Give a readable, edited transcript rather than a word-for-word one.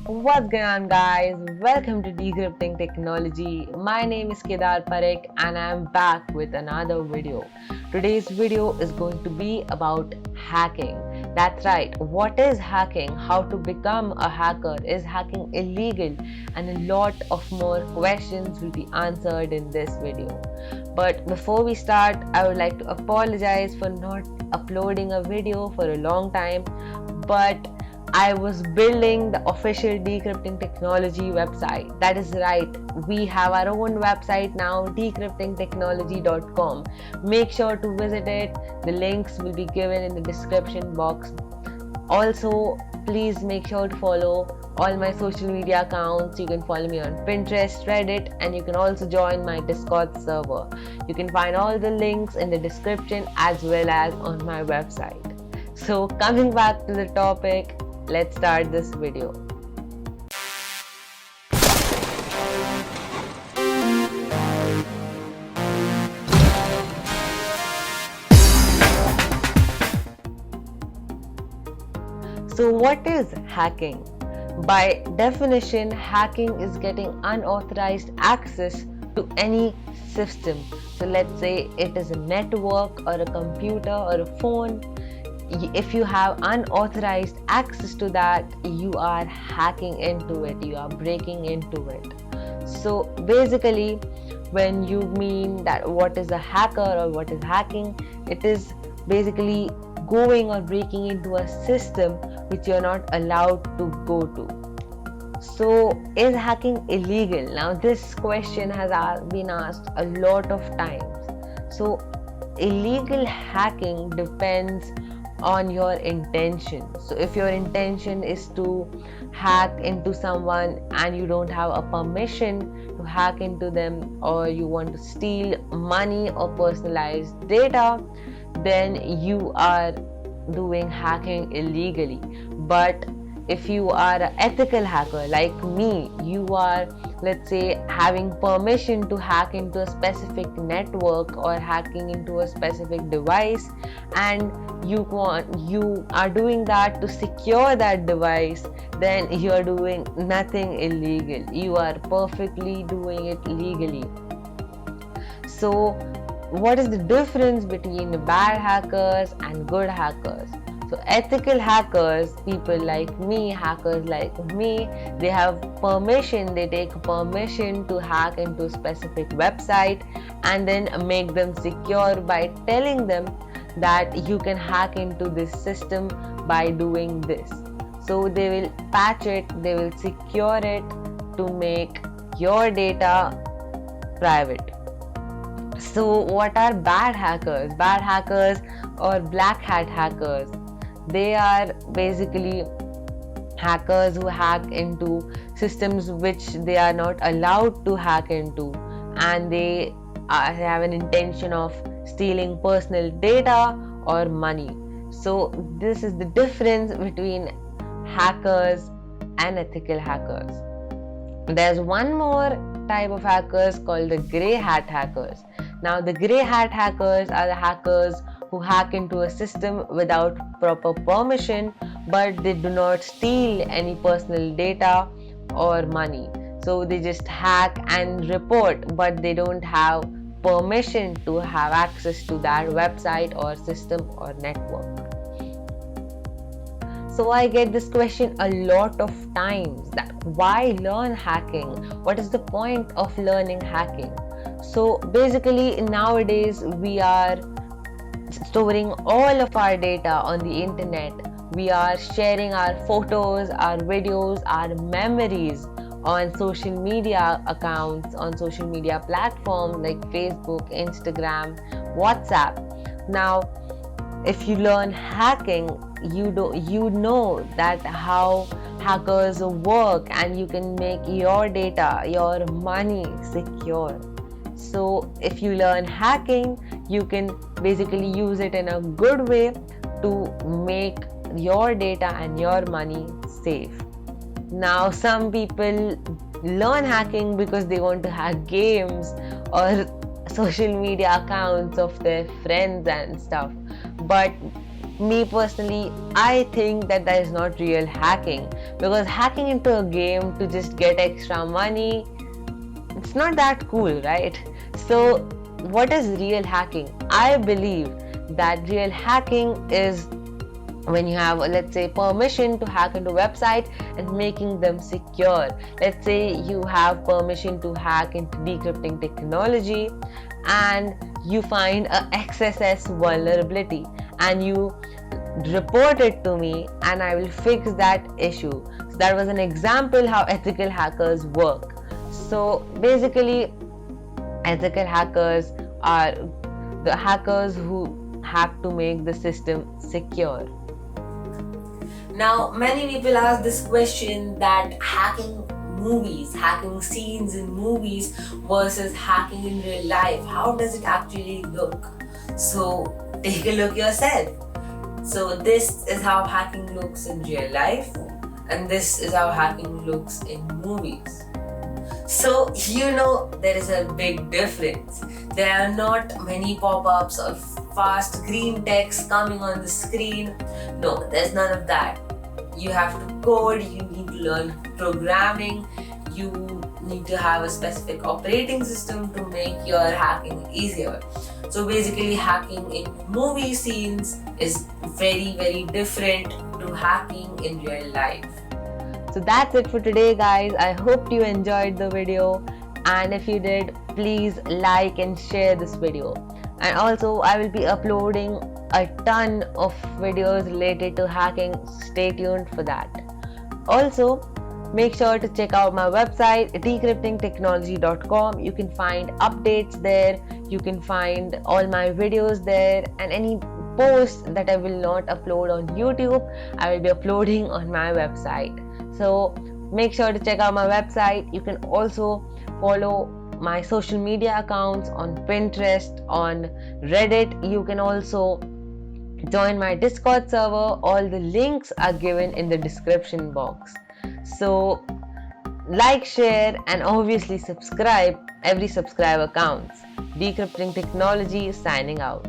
What's going on, guys? Welcome to Decrypting Technology. My name is Kedar Parikh and I'm back with another video. Today's video is going to be about hacking. That's right, what is hacking? How to become a hacker? Is hacking illegal? And a lot of more questions will be answered in this video. But before we start, I would like to apologize for not uploading a video for a long time, but I was building the official Decrypting Technology website. That is right, we have our own website now, decryptingtechnology.com. Make sure to visit it. The links will be given in the description box. Also, please make sure to follow all my social media accounts. You can follow me on Pinterest, Reddit, and you can also join my Discord server. You can find all the links in the description as well as on my website. So coming back to the topic, let's start this video. So what is hacking? By definition, hacking is getting unauthorized access to any system. So let's say it is a network or a computer or a phone. If you have unauthorized access to that, you are hacking into it, you are breaking into it. So basically, when you mean that what is a hacker or what is hacking, it is basically going or breaking into a system which you're not allowed to go to. So is hacking illegal? Now this question has been asked a lot of times. So illegal hacking depends on your intention. So if your intention is to hack into someone and you don't have a permission to hack into them, or you want to steal money or personalized data, then you are doing hacking illegally. But if you are an ethical hacker like me, you are, let's say, having permission to hack into a specific network or hacking into a specific device, and you are doing that to secure that device, then you are doing nothing illegal. You are perfectly doing it legally. So what is the difference between bad hackers and good hackers? So ethical hackers, people like me, hackers like me, they have permission, they take permission to hack into a specific website and then make them secure by telling them that you can hack into this system by doing this. So they will patch it, they will secure it to make your data private. So what are bad hackers? Bad hackers or black hat hackers, they are basically hackers who hack into systems which they are not allowed to hack into, and they have an intention of stealing personal data or money. So this is the difference between hackers and ethical hackers. There's one more type of hackers called the grey hat hackers. Now the grey hat hackers are the hackers who hack into a system without proper permission, but they do not steal any personal data or money. So they just hack and report, but they don't have permission to have access to that website or system or network. So I get this question a lot of times, that why learn hacking? What is the point of learning hacking? So basically nowadays we are storing all of our data on the internet. We are sharing our photos, our videos, our memories on social media accounts, on social media platforms like Facebook, Instagram, WhatsApp. Now if you learn hacking, you know that how hackers work, and you can make your data, your money secure. So if you learn hacking, you can basically use it in a good way to make your data and your money safe. Now some people learn hacking because they want to hack games or social media accounts of their friends and stuff, but me personally, I think that is not real hacking, because hacking into a game to just get extra money, it's not that cool, right? So what is real hacking? I believe that real hacking is when you have, let's say, permission to hack into website and making them secure. Let's say you have permission to hack into decrypting technology and you find a XSS vulnerability and you report it to me and I will fix that issue. So that was an example how ethical hackers work. So basically, ethical hackers are the hackers who hack to make the system secure. Now, many people ask this question that hacking movies, hacking scenes in movies versus hacking in real life, how does it actually look? So take a look yourself. So this is how hacking looks in real life and this is how hacking looks in movies. So there is a big difference. There are not many pop-ups or fast green text coming on the screen. No, there's none of that. You have to code, you need to learn programming, you need to have a specific operating system to make your hacking easier. So basically, hacking in movie scenes is very, very different to hacking in real life. So that's it for today, guys. I hope you enjoyed the video, and if you did, please like and share this video. And also, I will be uploading a ton of videos related to hacking. Stay tuned for that. Also, make sure to check out my website decryptingtechnology.com. You can find updates there, you can find all my videos there, and any posts that I will not upload on YouTube, I will be uploading on my website. So make sure to check out my website. You can also follow my social media accounts on Pinterest, on Reddit. You can also join my Discord server. All the links are given in the description box. So like, share, and obviously subscribe. Every subscriber counts. Decrypting Technology is signing out.